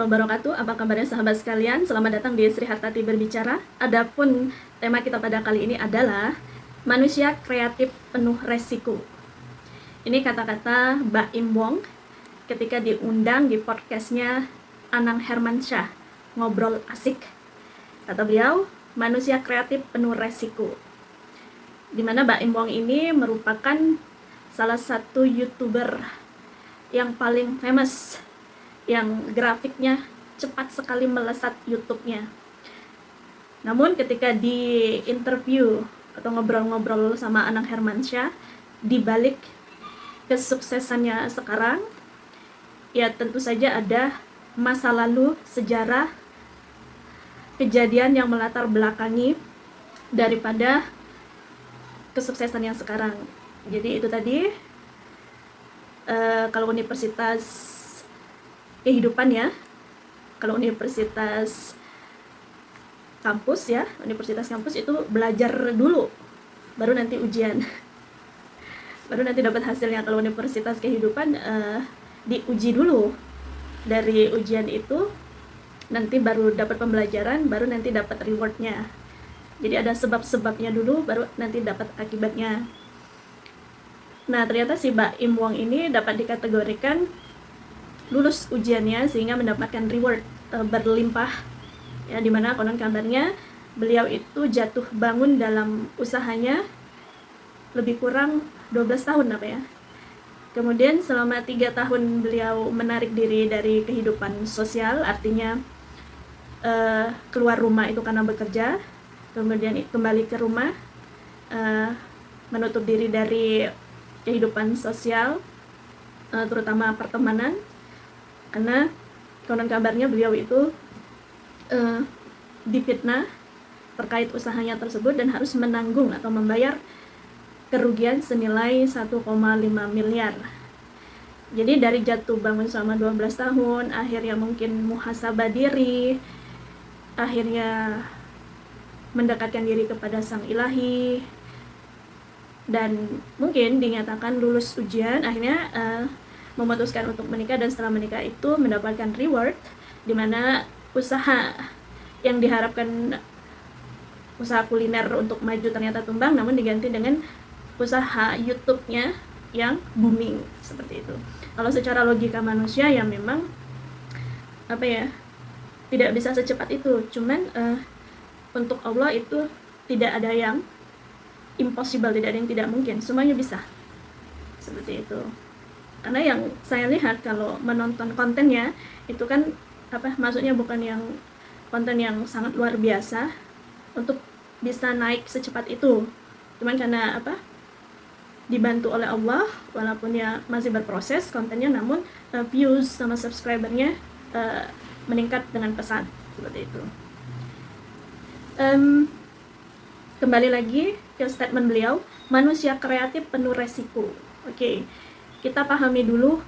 wabarakatuh. Apa kabarnya sahabat sekalian? Selamat datang di Sri Hartati Berbicara. Adapun tema kita pada kali ini adalah manusia kreatif penuh resiko. Ini kata-kata Mbak Im Wong ketika diundang di podcastnya Anang Hermansyah, Ngobrol Asik. Kata beliau, manusia kreatif penuh resiko. Dimana Mbak Im Wong ini merupakan salah satu YouTuber yang paling famous, yang grafiknya cepat sekali melesat YouTube-nya. Namun ketika di interview atau ngobrol-ngobrol sama Anang Hermansyah, di balik kesuksesannya sekarang, ya tentu saja ada masa lalu, sejarah, kejadian yang melatar belakangi daripada kesuksesan yang sekarang. Jadi itu tadi, kalau universitas kehidupan ya, kalau universitas kampus ya, universitas kampus itu belajar dulu, baru nanti ujian, baru nanti dapat hasilnya. Kalau universitas kehidupan diuji dulu, dari ujian itu nanti baru dapat pembelajaran, baru nanti dapat rewardnya. Jadi ada sebab-sebabnya dulu, baru nanti dapat akibatnya. Nah ternyata si Mbak Im Wong ini dapat dikategorikan lulus ujiannya sehingga mendapatkan reward berlimpah ya, dimana konon kabarnya beliau itu jatuh bangun dalam usahanya lebih kurang 12 tahun apa ya. Kemudian selama 3 tahun beliau menarik diri dari kehidupan sosial, artinya keluar rumah itu karena bekerja, kemudian kembali ke rumah, menutup diri dari kehidupan sosial, terutama pertemanan, karena konon kabarnya beliau itu difitnah terkait usahanya tersebut dan harus menanggung atau membayar kerugian senilai 1,5 miliar. Jadi dari jatuh bangun selama 12 tahun, akhirnya mungkin muhasabah diri, akhirnya mendekatkan diri kepada Sang Ilahi, dan mungkin dinyatakan lulus ujian, akhirnya memutuskan untuk menikah, dan setelah menikah itu mendapatkan reward, di mana usaha yang diharapkan usaha kuliner untuk maju ternyata tumbang, namun diganti dengan usaha YouTube-nya yang booming seperti itu. Kalau secara logika manusia ya memang apa ya, tidak bisa secepat itu. Cuman untuk Allah itu tidak ada yang impossible, tidak ada yang tidak mungkin, semuanya bisa seperti itu. Karena yang saya lihat kalau menonton kontennya itu kan maksudnya bukan yang konten yang sangat luar biasa untuk bisa naik secepat itu. Cuman karena dibantu oleh Allah, walaupun ya masih berproses kontennya, namun views sama subscribernya meningkat dengan pesat seperti itu. Kembali lagi ke statement beliau, manusia kreatif penuh resiko. Oke. Kita pahami dulu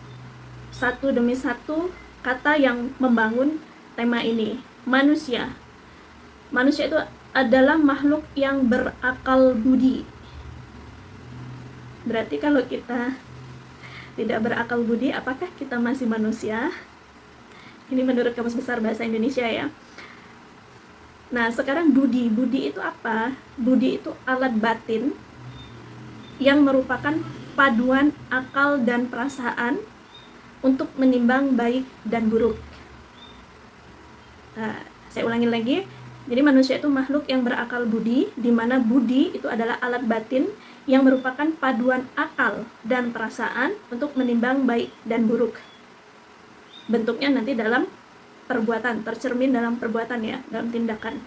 satu demi satu kata yang membangun tema ini. Manusia. Manusia itu adalah makhluk yang berakal budi. Berarti kalau kita tidak berakal budi, apakah kita masih manusia? Ini menurut Kamus Besar Bahasa Indonesia ya. Nah, sekarang budi. Budi itu apa? Budi itu alat batin yang merupakan paduan akal dan perasaan untuk menimbang baik dan buruk. Saya ulangi lagi. Jadi manusia itu makhluk yang berakal budi, di mana budi itu adalah alat batin yang merupakan paduan akal dan perasaan untuk menimbang baik dan buruk. Bentuknya nanti dalam perbuatan, tercermin dalam perbuatan ya, dalam tindakan.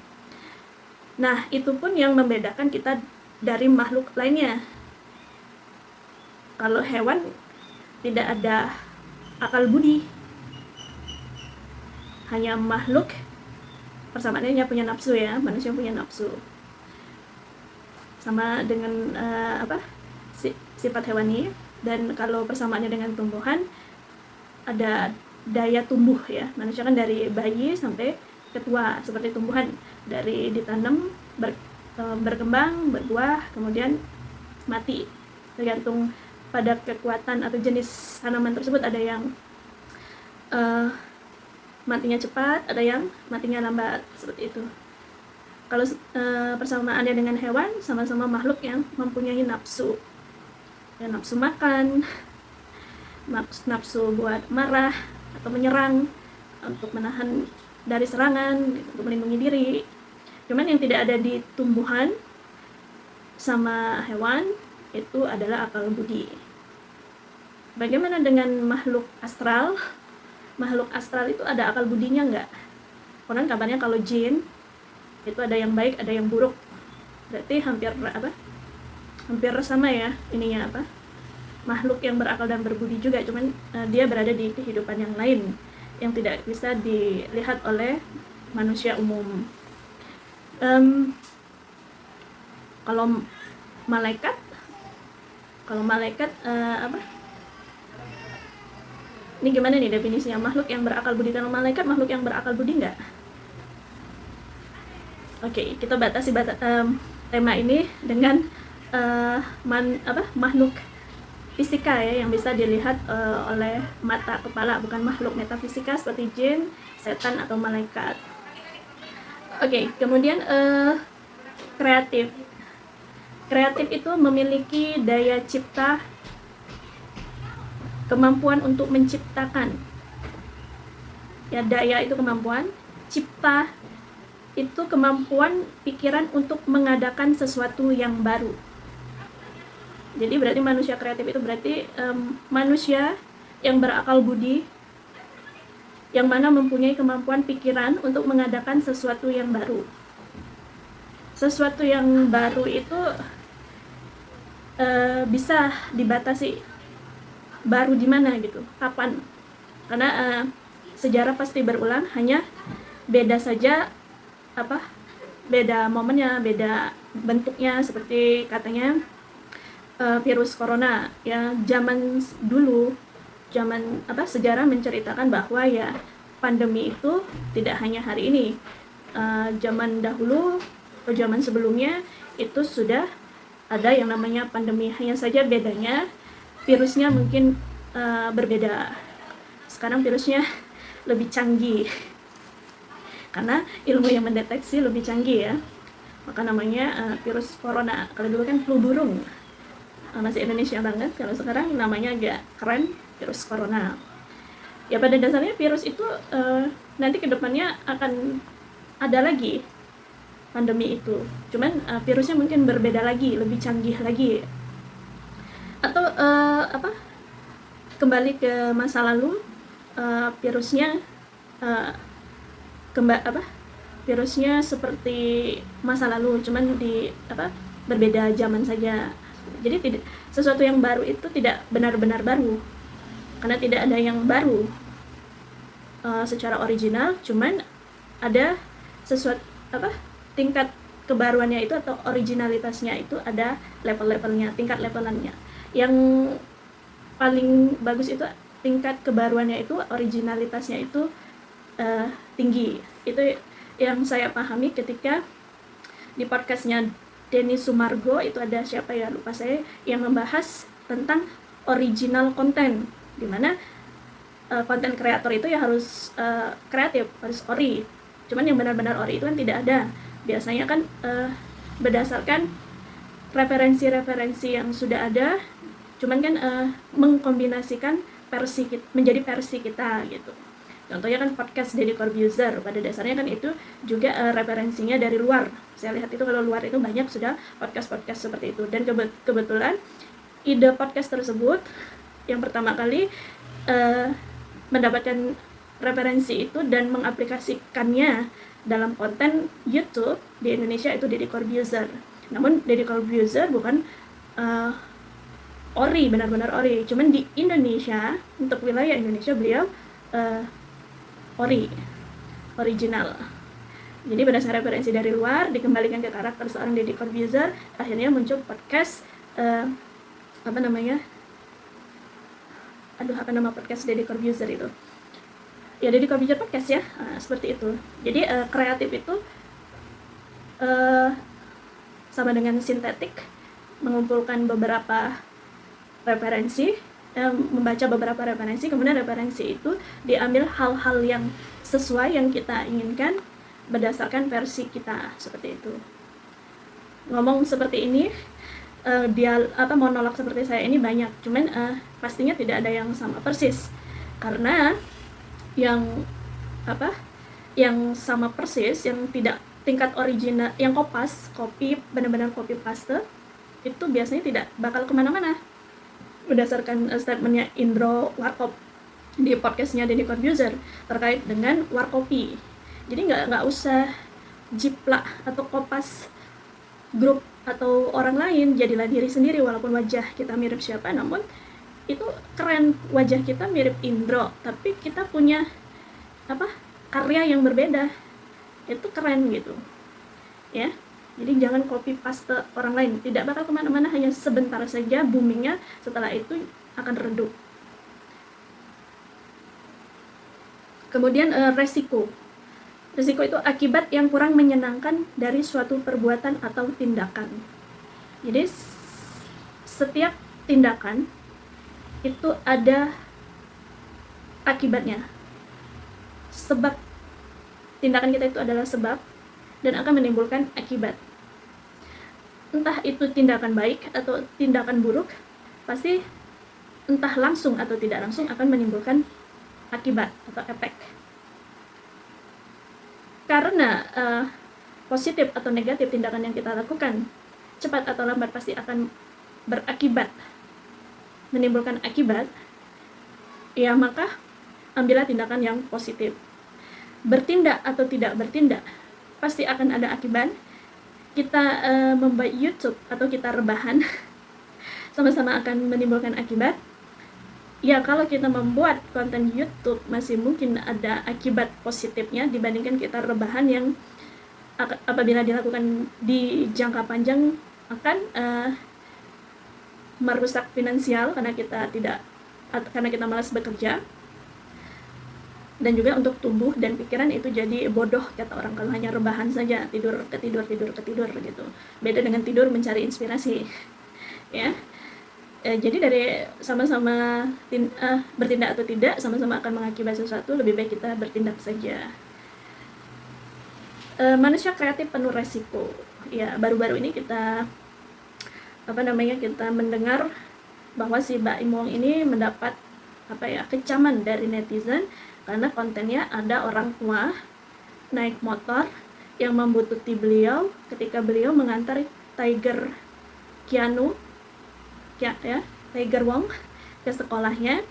Nah, itu pun yang membedakan kita dari makhluk lainnya. Kalau hewan tidak ada akal budi, hanya makhluk, persamaannya punya nafsu ya, manusia punya nafsu. Sama dengan sifat hewani. Dan kalau persamaannya dengan tumbuhan, ada daya tumbuh ya. Manusia kan dari bayi sampai ketua, seperti tumbuhan, dari ditanam, berkembang, berbuah, kemudian mati. Tergantung pada kekuatan atau jenis tanaman tersebut, ada yang matinya cepat, ada yang matinya lambat, seperti itu. Kalau persamaannya dengan hewan, sama-sama makhluk yang mempunyai nafsu, ya, nafsu makan, nafsu buat marah atau menyerang, untuk menahan dari serangan, untuk melindungi diri. Cuman yang tidak ada di tumbuhan sama hewan itu adalah akal budi. Bagaimana dengan makhluk astral? Makhluk astral itu ada akal budinya nggak? Konon kabarnya kalau jin itu ada yang baik, ada yang buruk. Berarti hampir sama ya ininya makhluk yang berakal dan berbudi juga, cuman dia berada di kehidupan yang lain yang tidak bisa dilihat oleh manusia umum. Kalau malaikat ini gimana nih definisinya? Makhluk yang berakal budi. Kalau malaikat makhluk yang berakal budi nggak? Oke, kita batasi tema ini dengan makhluk fisika ya, yang bisa dilihat oleh mata kepala, bukan makhluk metafisika seperti jin, setan atau malaikat. Oke, kemudian kreatif. Kreatif itu memiliki daya cipta, kemampuan untuk menciptakan. Ya, daya itu kemampuan, cipta itu kemampuan pikiran untuk mengadakan sesuatu yang baru. Jadi berarti manusia kreatif itu berarti manusia yang berakal budi, yang mana mempunyai kemampuan pikiran untuk mengadakan sesuatu yang baru. Sesuatu yang baru itu bisa dibatasi baru di mana gitu, kapan? Karena sejarah pasti berulang, hanya beda saja beda momennya, beda bentuknya. Seperti katanya virus corona ya, zaman dulu, sejarah menceritakan bahwa ya pandemi itu tidak hanya hari ini. Zaman dahulu atau zaman sebelumnya itu sudah ada yang namanya pandemi, hanya saja bedanya virusnya mungkin berbeda. Sekarang virusnya lebih canggih karena ilmu yang mendeteksi lebih canggih ya, maka namanya virus corona. Kalau dulu kan flu burung, masih Indonesia banget. Kalau sekarang namanya agak keren, virus corona. Ya pada dasarnya virus itu nanti kedepannya akan ada lagi pandemi itu, cuman virusnya mungkin berbeda lagi, lebih canggih lagi. Atau kembali ke masa lalu, virusnya virusnya seperti masa lalu, cuman berbeda zaman saja. Jadi sesuatu yang baru itu tidak benar-benar baru, karena tidak ada yang baru secara original, cuman ada sesuatu tingkat kebaruannya itu atau originalitasnya itu ada level-levelnya, tingkat levelannya. Yang paling bagus itu tingkat kebaruannya itu, originalitasnya itu tinggi. Itu yang saya pahami ketika di podcastnya Denny Sumargo, itu ada siapa ya, lupa saya, yang membahas tentang original content, dimana konten kreator itu ya harus kreatif, harus ori. Cuman yang benar-benar ori itu kan tidak ada. Biasanya kan berdasarkan referensi-referensi yang sudah ada, cuman kan mengkombinasikan menjadi versi kita gitu. Contohnya kan podcast Deddy Corbuzier, pada dasarnya kan itu juga referensinya dari luar. Saya lihat itu kalau luar itu banyak sudah podcast-podcast seperti itu. Dan kebetulan ide podcast tersebut yang pertama kali mendapatkan referensi itu dan mengaplikasikannya dalam konten YouTube di Indonesia itu Deddy Corbuzier. Namun Deddy Corbuzier bukan ori, benar-benar ori. Cuman di Indonesia, untuk wilayah Indonesia beliau original. Jadi berdasarkan referensi dari luar dikembalikan ke karakter seorang Deddy Corbuzier, akhirnya muncul podcast apa nama podcast Deddy Corbuzier itu? Ya Deddy Corbuzier podcast ya, seperti itu. Jadi kreatif itu sama dengan sintetik, mengumpulkan beberapa referensi membaca beberapa referensi, kemudian referensi itu diambil hal-hal yang sesuai yang kita inginkan berdasarkan versi kita, seperti itu. Ngomong seperti ini, monolog seperti saya ini banyak, cuman pastinya tidak ada yang sama persis, karena yang sama persis, yang tidak tingkat original, yang benar-benar copy paste, itu biasanya tidak bakal kemana-mana. Berdasarkan statementnya Indro Warkop di podcastnya Deddy Corbuzier terkait dengan warkopi, jadi nggak usah jiplak atau kopas grup atau orang lain, jadilah diri sendiri. Walaupun wajah kita mirip siapa, namun itu keren, wajah kita mirip Indro tapi kita punya karya yang berbeda, itu keren gitu ya. Jadi jangan copy paste orang lain, tidak bakal kemana-mana, hanya sebentar saja boomingnya, setelah itu akan redup. Kemudian resiko itu akibat yang kurang menyenangkan dari suatu perbuatan atau tindakan. Jadi setiap tindakan itu ada akibatnya. Sebab tindakan kita itu adalah sebab dan akan menimbulkan akibat. Entah itu tindakan baik atau tindakan buruk, pasti entah langsung atau tidak langsung akan menimbulkan akibat atau efek. Karena positif atau negatif tindakan yang kita lakukan, cepat atau lambat pasti akan berakibat, menimbulkan akibat, ya maka ambillah tindakan yang positif. Bertindak atau tidak bertindak pasti akan ada akibat. Kita membuat YouTube atau kita rebahan sama-sama akan menimbulkan akibat. Ya, kalau kita membuat konten YouTube masih mungkin ada akibat positifnya dibandingkan kita rebahan yang apabila dilakukan di jangka panjang akan merusak finansial karena kita malas bekerja, dan juga untuk tubuh dan pikiran itu jadi bodoh, kata orang, kalau hanya rebahan saja, tidur gitu. Beda dengan tidur mencari inspirasi ya. Jadi dari sama-sama bertindak atau tidak, sama-sama akan mengakibatkan sesuatu, lebih baik kita bertindak saja. Manusia kreatif penuh resiko. Ya, baru-baru ini kita mendengar bahwa si Mbak Im Wong ini mendapat kecaman dari netizen karena kontennya ada orang tua naik motor yang membuntuti beliau ketika beliau mengantar Tiger Wong ke sekolahnya.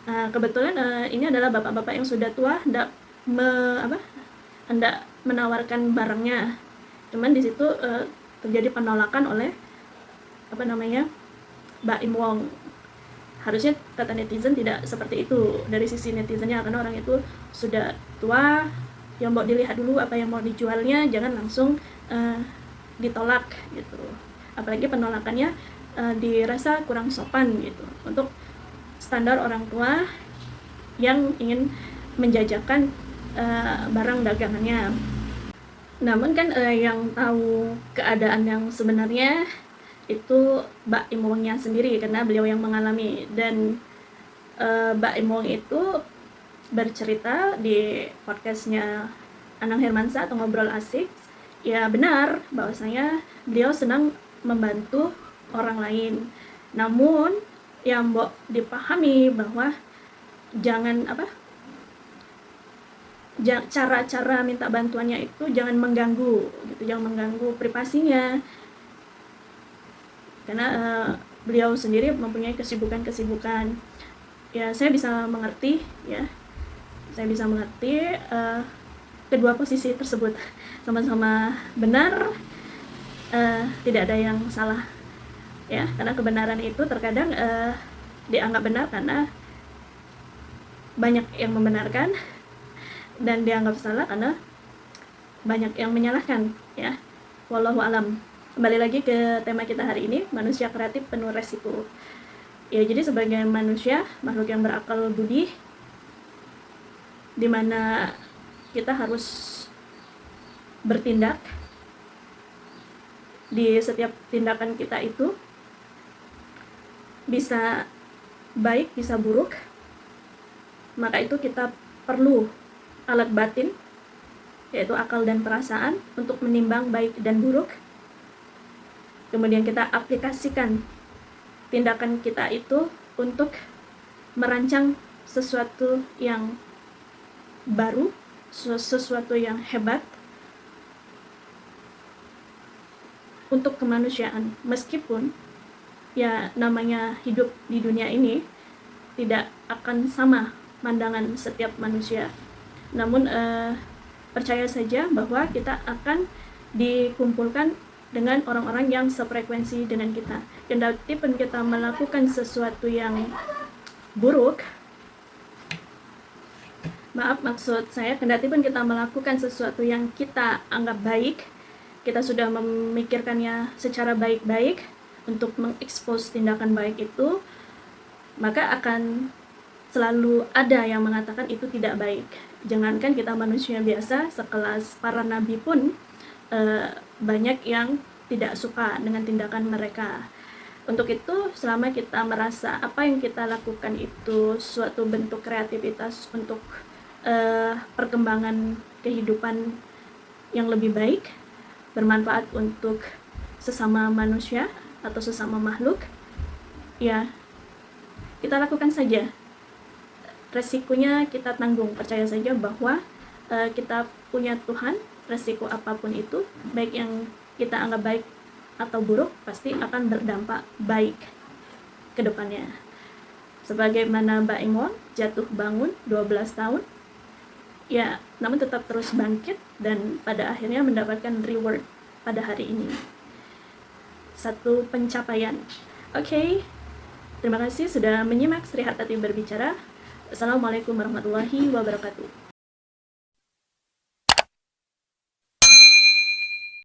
Kebetulan ini adalah bapak-bapak yang sudah tua, hendak menawarkan barangnya, cuman di situ terjadi penolakan oleh Mbak Im Wong. Harusnya kata netizen tidak seperti itu dari sisi netizennya, karena orang itu sudah tua, yang mau dilihat dulu apa yang mau dijualnya, jangan langsung ditolak gitu. Apalagi penolakannya dirasa kurang sopan gitu untuk standar orang tua yang ingin menjajakan barang dagangannya. Namun kan yang tahu keadaan yang sebenarnya itu Mbak Im Wongnya sendiri, karena beliau yang mengalami. Dan Mbak Im Wong itu bercerita di podcastnya Anang Hermansyah atau Ngobrol Asik, ya benar bahwasanya beliau senang membantu orang lain. Namun yang mau dipahami bahwa jangan cara-cara minta bantuannya itu jangan mengganggu gitu, jangan mengganggu privasinya, karena beliau sendiri mempunyai kesibukan. Ya, saya bisa mengerti kedua posisi tersebut sama-sama benar, tidak ada yang salah ya, karena kebenaran itu terkadang dianggap benar karena banyak yang membenarkan, dan dianggap salah karena banyak yang menyalahkan ya. Wallahu alam. Kembali lagi ke tema kita hari ini, manusia kreatif penuh resiko. Ya, jadi sebagai manusia, makhluk yang berakal budi, di mana kita harus bertindak. Di setiap tindakan kita itu bisa baik bisa buruk, maka itu kita perlu alat batin, yaitu akal dan perasaan, untuk menimbang baik dan buruk. Kemudian kita aplikasikan tindakan kita itu untuk merancang sesuatu yang baru, sesuatu yang hebat untuk kemanusiaan. Meskipun ya namanya hidup di dunia ini tidak akan sama pandangan setiap manusia, namun percaya saja bahwa kita akan dikumpulkan dengan orang-orang yang sefrekuensi dengan kita. Kendati pun kita melakukan sesuatu yang buruk, maksud saya, kendati pun kita melakukan sesuatu yang kita anggap baik, kita sudah memikirkannya secara baik-baik untuk mengekspos tindakan baik itu, maka akan selalu ada yang mengatakan itu tidak baik. Jangankan kita manusia biasa, sekelas para nabi pun banyak yang tidak suka dengan tindakan mereka. Untuk itu, selama kita merasa apa yang kita lakukan itu suatu bentuk kreativitas untuk perkembangan kehidupan yang lebih baik, bermanfaat untuk sesama manusia atau sesama makhluk, ya kita lakukan saja. Resikonya kita tanggung. Percaya saja bahwa kita punya Tuhan. Resiko apapun itu, baik yang kita anggap baik atau buruk, pasti akan berdampak baik ke depannya. Sebagaimana Mbak Imon jatuh bangun 12 tahun, ya, namun tetap terus bangkit dan pada akhirnya mendapatkan reward pada hari ini. Satu pencapaian. Oke, terima kasih sudah menyimak Sri Hartati berbicara. Assalamualaikum warahmatullahi wabarakatuh.